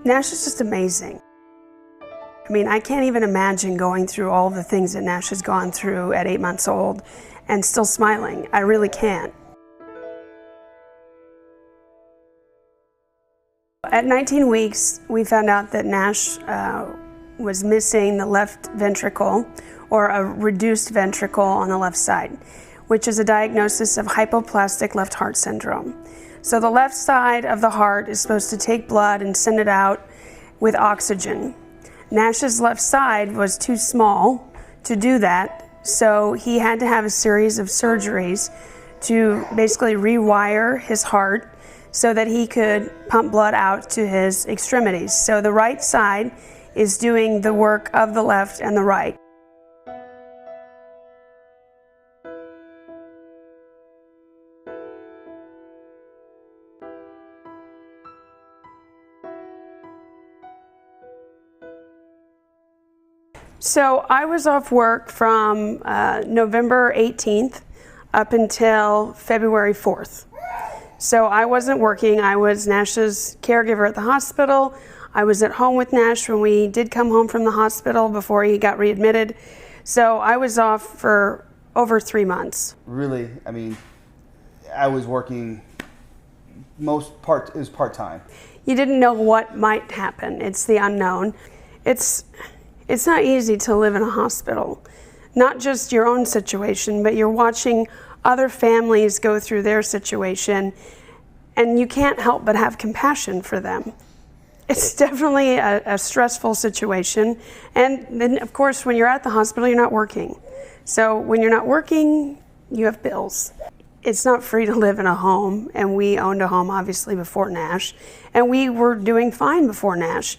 Nash is just amazing. I mean, I can't even imagine going through all the things that Nash has gone through at 8 months old and still smiling. I really can't. At 19 weeks, we found out that Nash was missing the left ventricle, or a reduced ventricle on the left side, which is a diagnosis of hypoplastic left heart syndrome. So the left side of the heart is supposed to take blood and send it out with oxygen. Nash's left side was too small to do that, so he had to have a series of surgeries to basically rewire his heart so that he could pump blood out to his extremities. So the right side is doing the work of the left and the right. So I was off work from November 18th up until February 4th. So I wasn't working. I was Nash's caregiver at the hospital. I was at home with Nash when we did come home from the hospital before he got readmitted. So I was off for over 3 months. Really, I mean, I was working it was part-time. You didn't know what might happen. It's the unknown. It's not easy to live in a hospital. Not just your own situation, but you're watching other families go through their situation, and you can't help but have compassion for them. It's definitely a stressful situation. And then, of course, when you're at the hospital, you're not working. So when you're not working, you have bills. It's not free to live in a home, and we owned a home, obviously, before Nash, and we were doing fine before Nash.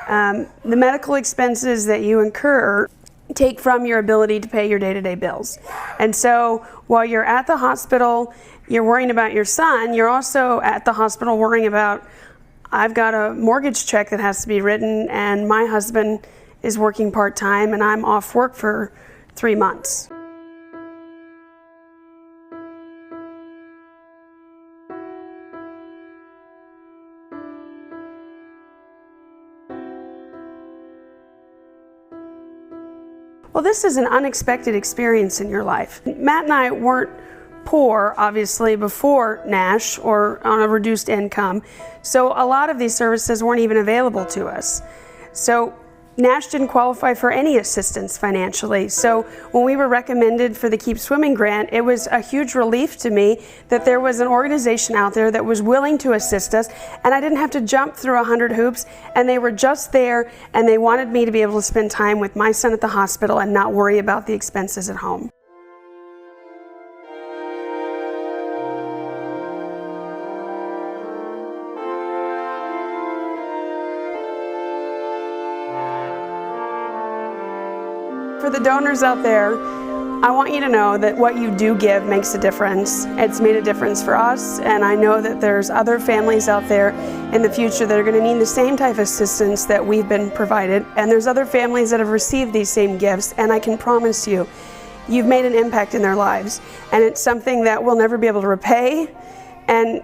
The medical expenses that you incur take from your ability to pay your day-to-day bills. And so while you're at the hospital, you're worrying about your son, you're also at the hospital worrying about, I've got a mortgage check that has to be written, and my husband is working part-time, and I'm off work for 3 months. Well, this is an unexpected experience in your life. Matt and I weren't poor, obviously, before Nash or on a reduced income, so a lot of these services weren't even available to us. So Nash didn't qualify for any assistance financially. So when we were recommended for the Keep Swimming grant, it was a huge relief to me that there was an organization out there that was willing to assist us, and I didn't have to jump through 100 hoops, and they were just there, and they wanted me to be able to spend time with my son at the hospital and not worry about the expenses at home. For the donors out there, I want you to know that what you do give makes a difference. It's made a difference for us, and I know that there's other families out there in the future that are going to need the same type of assistance that we've been provided, and there's other families that have received these same gifts, and I can promise you, you've made an impact in their lives, and it's something that we'll never be able to repay, and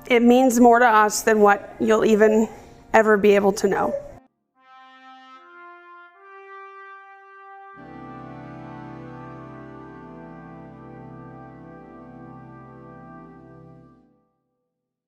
it means more to us than what you'll even ever be able to know.